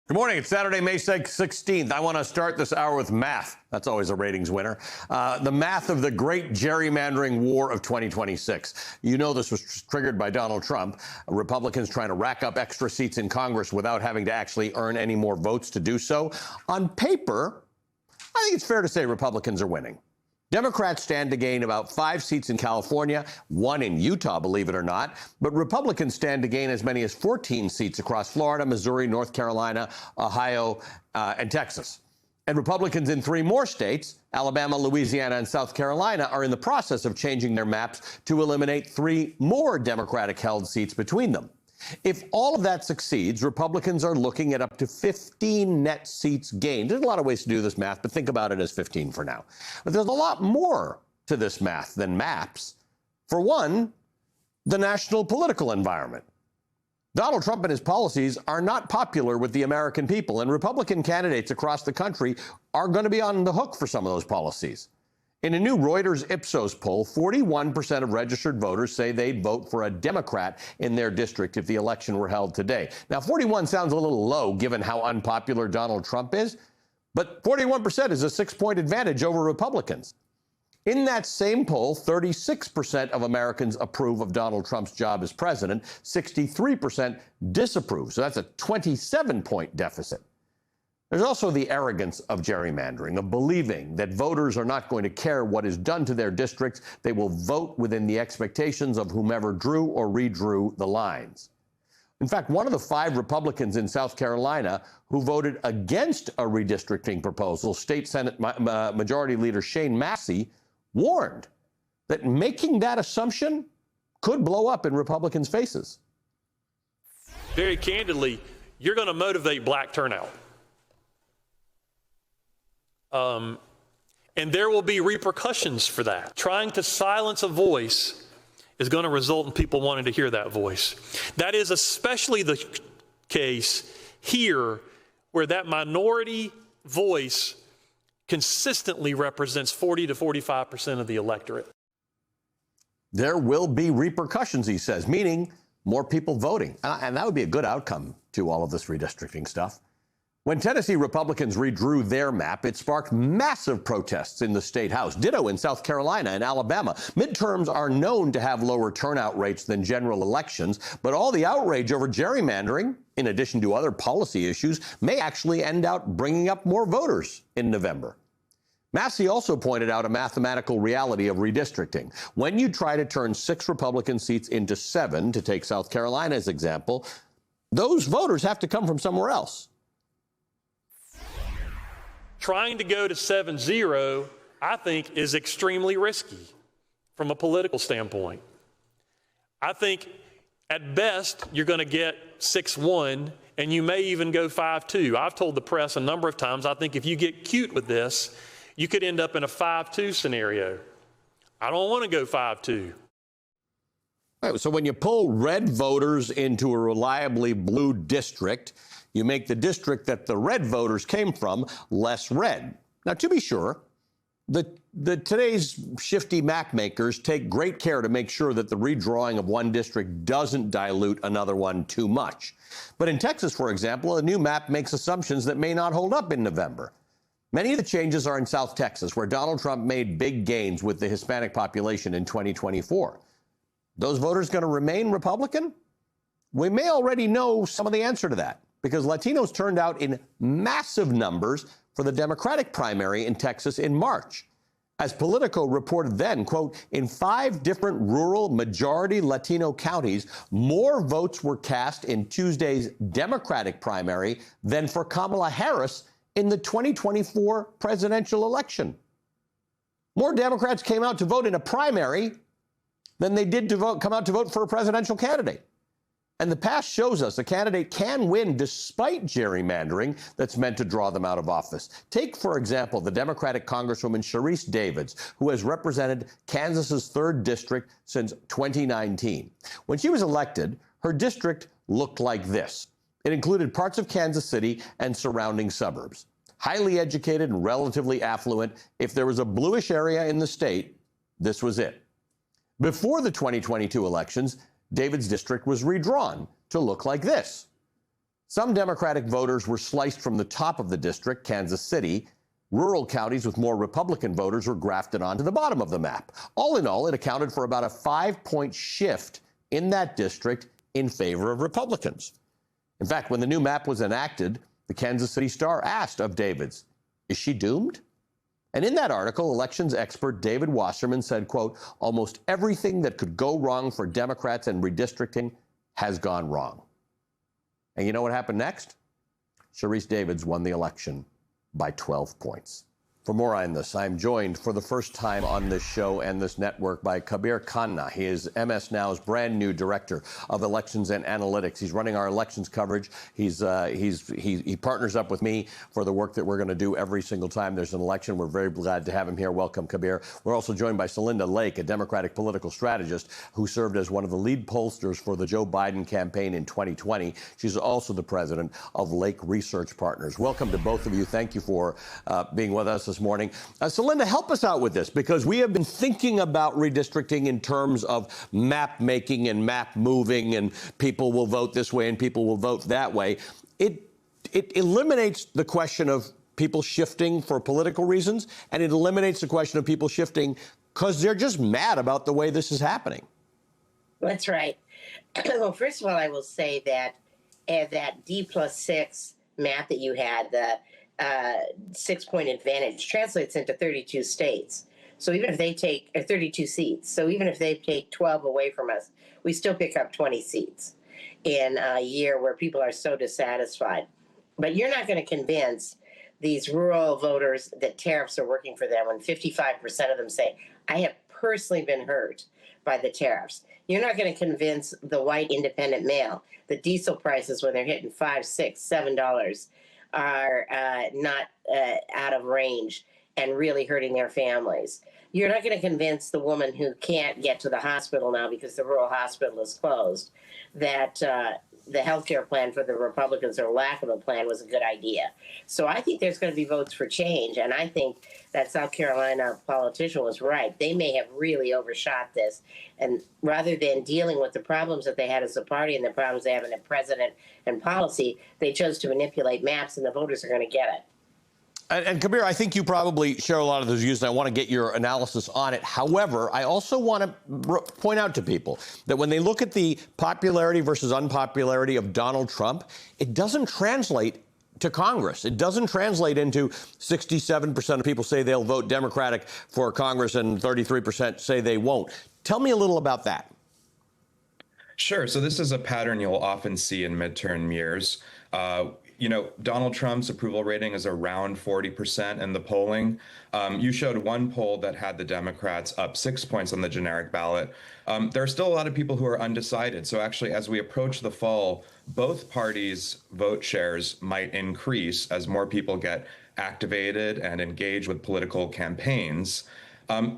Good morning. It's Saturday, May 16th. I want to start this hour with math. That's always a ratings winner. The math of the great gerrymandering war of 2026. You know this was triggered by Donald Trump. Republicans trying to rack up extra seats in Congress without having to actually earn any more votes to do so. On paper, I think it's fair to say Republicans are winning. Democrats stand to gain about 5 seats in California, 1 in Utah, believe it or not. But Republicans stand to gain as many as 14 seats across Florida, Missouri, North Carolina, Ohio, and Texas. And Republicans in 3 more states, Alabama, Louisiana, and South Carolina, are in the process of changing their maps to eliminate 3 more Democratic-held seats between them. If all of that succeeds, Republicans are looking at up to 15 net seats gained. There's a lot of ways to do this math, but think about it as 15 for now. But there's a lot more to this math than maps. For one, the national political environment. Donald Trump and his policies are not popular with the American people, and Republican candidates across the country are going to be on the hook for some of those policies. In a new Reuters Ipsos poll, 41% of registered voters say they'd vote for a Democrat in their district if the election were held today. Now, 41 sounds a little low given how unpopular Donald Trump is, but 41% is a 6-point advantage over Republicans. In that same poll, 36% of Americans approve of Donald Trump's job as president, 63% disapprove, so that's a 27-point deficit. There's also the arrogance of gerrymandering, of believing that voters are not going to care what is done to their districts. They will vote within the expectations of whomever drew or redrew the lines. In fact, one of the 5 Republicans in South Carolina who voted against a redistricting proposal, State Senate Majority Leader Shane Massey, warned that making that assumption could blow up in Republicans' faces. Very candidly, you're going to motivate black turnout. And there will be repercussions for that. Trying to silence a voice is going to result in people wanting to hear that voice. That is especially the case here, where that minority voice consistently represents 40 to 45% of the electorate. There will be repercussions, he says, meaning more people voting. And that would be a good outcome to all of this redistricting stuff. When Tennessee Republicans redrew their map, it sparked massive protests in the state house. Ditto in South Carolina and Alabama. Midterms are known to have lower turnout rates than general elections, but all the outrage over gerrymandering, in addition to other policy issues, may actually end out bringing up more voters in November. Massey also pointed out a mathematical reality of redistricting. When you try to turn 6 Republican seats into 7, to take South Carolina as example, those voters have to come from somewhere else. Trying to go to 7-0, I think, is extremely risky from a political standpoint. I think at best you're going to get 6-1, and you may even go 5-2. I've told the press a number of times, I think if you get cute with this, you could end up in a 5-2 scenario. I don't want to go 5-2. Right, so when you pull red voters into a reliably blue district, you make the district that the red voters came from less red. Now, to be sure, today's shifty map makers take great care to make sure that the redrawing of one district doesn't dilute another one too much. But in Texas, for example, a new map makes assumptions that may not hold up in November. Many of the changes are in South Texas, where Donald Trump made big gains with the Hispanic population in 2024. Those voters going to remain Republican? We may already know some of the answer to that, because Latinos turned out in massive numbers for the Democratic primary in Texas in March. As Politico reported then, quote, in 5 different rural majority Latino counties, more votes were cast in Tuesday's Democratic primary than for Kamala Harris in the 2024 presidential election. More Democrats came out to vote in a primary than they did to come out to vote for a presidential candidate. And the past shows us a candidate can win despite gerrymandering that's meant to draw them out of office. Take, for example, the Democratic Congresswoman Sharice Davids, who has represented Kansas's 3rd district since 2019. When she was elected, her district looked like this. It included parts of Kansas City and surrounding suburbs. Highly educated and relatively affluent. If there was a bluish area in the state, this was it. Before the 2022 elections, David's district was redrawn to look like this. Some Democratic voters were sliced from the top of the district, Kansas City. Rural counties with more Republican voters were grafted onto the bottom of the map. All in all, it accounted for about a 5-point shift in that district in favor of Republicans. In fact, when the new map was enacted, the Kansas City Star asked of Davids, is she doomed? And in that article, elections expert David Wasserman said, quote, almost everything that could go wrong for Democrats in redistricting has gone wrong. And you know what happened next? Sharice Davids won the election by 12 points. For more on this, I'm joined for the first time on this show and this network by Kabir Khanna. He is MS Now's brand new director of elections and analytics. He's running our elections coverage. He partners up with me for the work that we're going to do every single time there's an election. We're very glad to have him here. Welcome, Kabir. We're also joined by Celinda Lake, a Democratic political strategist who served as one of the lead pollsters for the Joe Biden campaign in 2020. She's also the president of Lake Research Partners. Welcome to both of you. Thank you for being with us this morning. Celinda, help us out with this, because we have been thinking about redistricting in terms of map making and map moving, and people will vote this way and people will vote that way. It eliminates the question of people shifting for political reasons, and it eliminates the question of people shifting because they're just mad about the way this is happening. That's right. Well, first of all, I will say that that D+6 map that you had, the 6-point advantage, translates into 32 states. So even if they take 32 seats, so even if they take 12 away from us, we still pick up 20 seats in a year where people are so dissatisfied. But you're not going to convince these rural voters that tariffs are working for them when 55% of them say, I have personally been hurt by the tariffs. You're not going to convince the white independent male that diesel prices, when they're hitting $5, $6, $7, are not out of range and really hurting their families. You're not going to convince the woman who can't get to the hospital now because the rural hospital is closed that the health care plan for the Republicans, or lack of a plan, was a good idea. So I think there's going to be votes for change, and I think that South Carolina politician was right. They may have really overshot this, and rather than dealing with the problems that they had as a party and the problems they have in the president and policy, they chose to manipulate maps, and the voters are going to get it. And Kabir, I think you probably share a lot of those views, and I want to get your analysis on it. However, I also want to point out to people that when they look at the popularity versus unpopularity of Donald Trump, it doesn't translate to Congress. It doesn't translate into 67% of people say they'll vote Democratic for Congress and 33% say they won't. Tell me a little about that. Sure. So this is a pattern you'll often see in midterm years. Donald Trump's approval rating is around 40% in the polling. You showed one poll that had the Democrats up 6 points on the generic ballot. There are still a lot of people who are undecided. So actually, as we approach the fall, both parties' vote shares might increase as more people get activated and engage with political campaigns.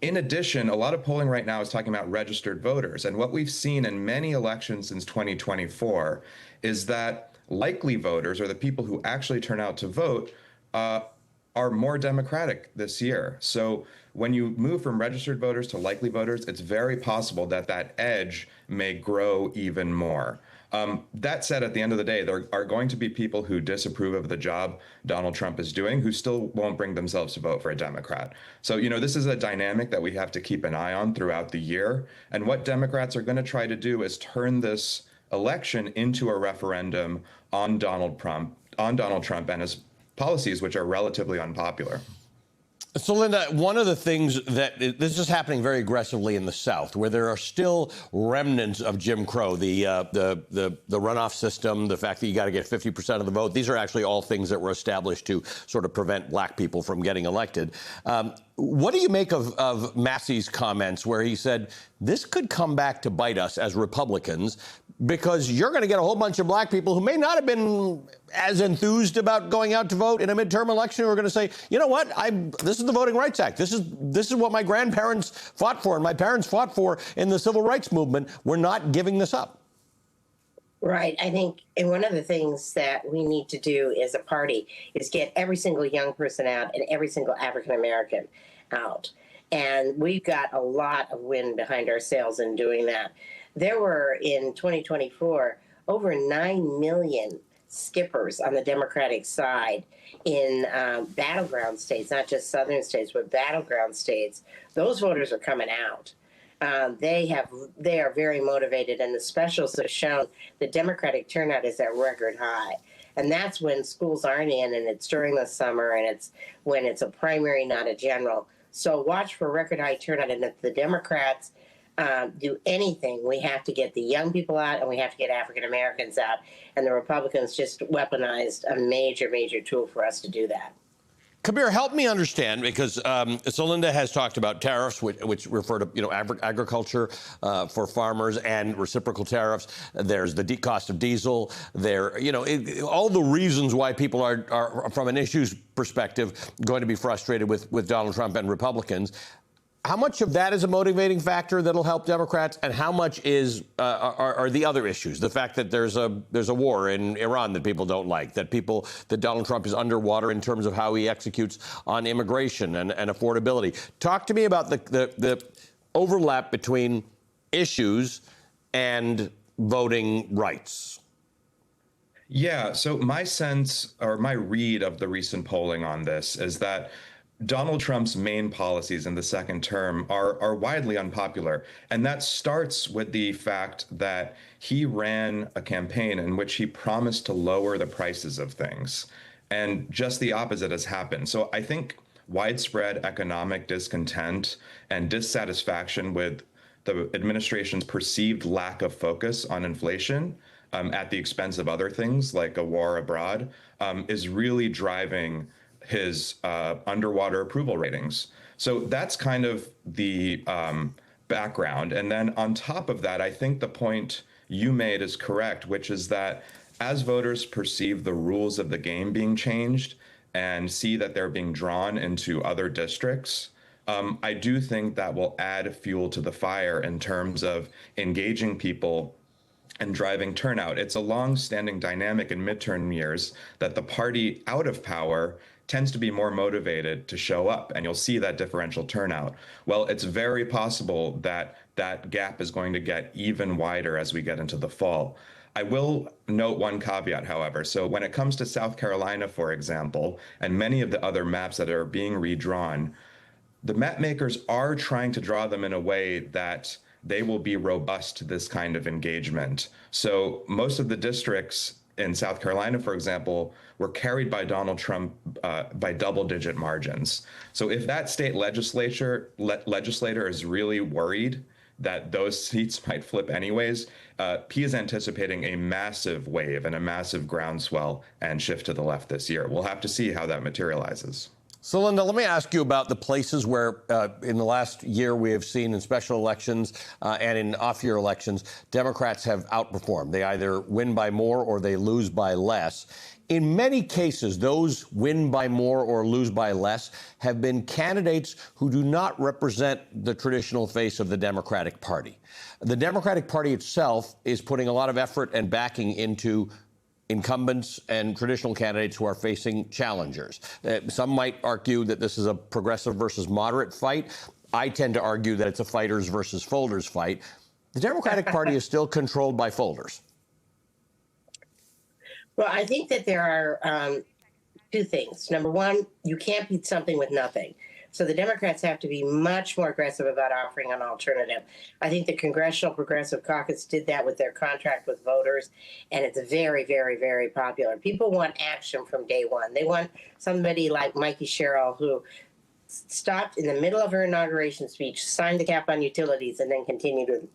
In addition, a lot of polling right now is talking about registered voters. And what we've seen in many elections since 2024 is that likely voters, or the people who actually turn out to vote, are more Democratic this year. So when you move from registered voters to likely voters, it's very possible that that edge may grow even more. That said, at the end of the day, there are going to be people who disapprove of the job Donald Trump is doing who still won't bring themselves to vote for a Democrat. So, this is a dynamic that we have to keep an eye on throughout the year. And what Democrats are going to try to do is turn this election into a referendum on Donald Trump and his policies, which are relatively unpopular. So, Linda, one of the things that this is happening very aggressively in the South, where there are still remnants of Jim Crow, the runoff system, the fact that you got to get 50% of the vote. These are actually all things that were established to sort of prevent black people from getting elected. What do you make of Massey's comments where he said this could come back to bite us as Republicans because you're going to get a whole bunch of black people who may not have been as enthused about going out to vote in a midterm election who are going to say, you know what, this is the Voting Rights Act. This is what my grandparents fought for and my parents fought for in the civil rights movement. We're not giving this up. Right. I think one of the things that we need to do as a party is get every single young person out and every single African American out. And we've got a lot of wind behind our sails in doing that. There were, in 2024, over 9 million skippers on the Democratic side in battleground states, not just southern states, but battleground states, those voters are coming out. They are very motivated, and the specials have shown the Democratic turnout is at record high. And that's when schools aren't in, and it's during the summer, and it's when it's a primary, not a general. So watch for record high turnout. And if the Democrats do anything, we have to get the young people out, and we have to get African Americans out. And the Republicans just weaponized a major, major tool for us to do that. Kabir, help me understand, because Celinda has talked about tariffs, which refer to agriculture for farmers, and reciprocal tariffs. There's the cost of diesel. All the reasons why people are, from an issues perspective, going to be frustrated with Donald Trump and Republicans. How much of that is a motivating factor that'll help Democrats, and how much are the other issues? The fact that there's a war in Iran that people don't like, that Donald Trump is underwater in terms of how he executes on immigration and affordability. Talk to me about the overlap between issues and voting rights. Yeah, so my sense, or my read of the recent polling on this, is that Donald Trump's main policies in the second term are widely unpopular. And that starts with the fact that he ran a campaign in which he promised to lower the prices of things. And just the opposite has happened. So I think widespread economic discontent and dissatisfaction with the administration's perceived lack of focus on inflation at the expense of other things like a war abroad is really driving his underwater approval ratings. So that's kind of the background. And then on top of that, I think the point you made is correct, which is that as voters perceive the rules of the game being changed and see that they're being drawn into other districts, I do think that will add fuel to the fire in terms of engaging people and driving turnout. It's a long-standing dynamic in midterm years that the party out of power tends to be more motivated to show up, and you'll see that differential turnout. Well, it's very possible that that gap is going to get even wider as we get into the fall. I will note one caveat, however. So when it comes to South Carolina, for example, and many of the other maps that are being redrawn, the map makers are trying to draw them in a way that they will be robust to this kind of engagement. So most of the districts in South Carolina, for example, were carried by Donald Trump by double-digit margins. So if that state legislator is really worried that those seats might flip anyways, he is anticipating a massive wave and a massive groundswell and shift to the left this year. We'll have to see how that materializes. Celinda, let me ask you about the places where in the last year we have seen in special elections and in off-year elections, Democrats have outperformed. They either win by more or they lose by less. In many cases, those win by more or lose by less have been candidates who do not represent the traditional face of the Democratic Party. The Democratic Party itself is putting a lot of effort and backing into incumbents and traditional candidates who are facing challengers. Some might argue that this is a progressive versus moderate fight. I tend to argue that it's a fighters versus folders fight. The Democratic Party is still controlled by folders. Well, I think that there are two things. Number one, you can't beat something with nothing. So the Democrats have to be much more aggressive about offering an alternative. I think the Congressional Progressive Caucus did that with their contract with voters, and it's very, very, very popular. People want action from day one. They want somebody like Mikey Sherrill, who stopped in the middle of her inauguration speech, signed the cap on utilities, and then continued with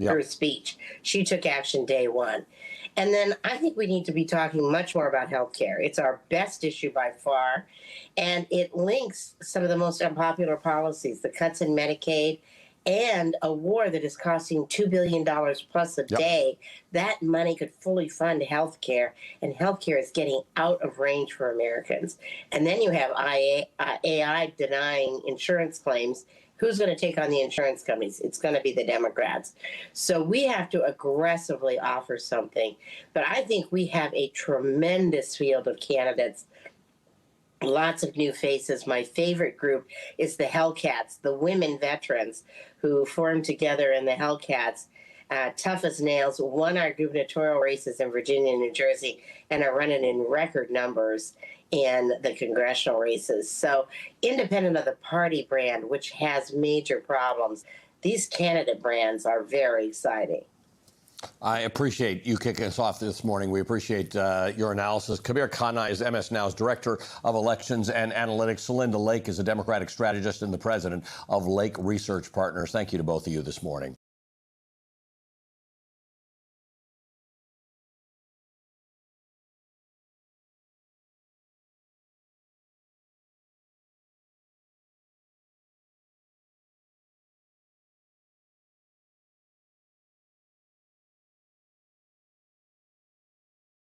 her speech. She took action day one. And then I think we need to be talking much more about health care. It's our best issue by far, and it links some of the most unpopular policies, the cuts in Medicaid, and a war that is costing $2 billion plus a day. That money could fully fund health care, and health care is getting out of range for Americans. And then you have AI denying insurance claims. Who's going to take on the insurance companies? It's going to be the Democrats. So we have to aggressively offer something. But I think we have a tremendous field of candidates, lots of new faces. My favorite group is the Hellcats, the women veterans who formed together in the Hellcats. tough as nails, won our gubernatorial races in Virginia and New Jersey, and are running in record numbers in the congressional races. So independent of the party brand, which has major problems, these candidate brands are very exciting. I appreciate you kicking us off this morning. We appreciate your analysis. Kabir Khanna is MS Now's Director of Elections and Analytics. Celinda Lake is a Democratic strategist and the president of Lake Research Partners. Thank you to both of you this morning.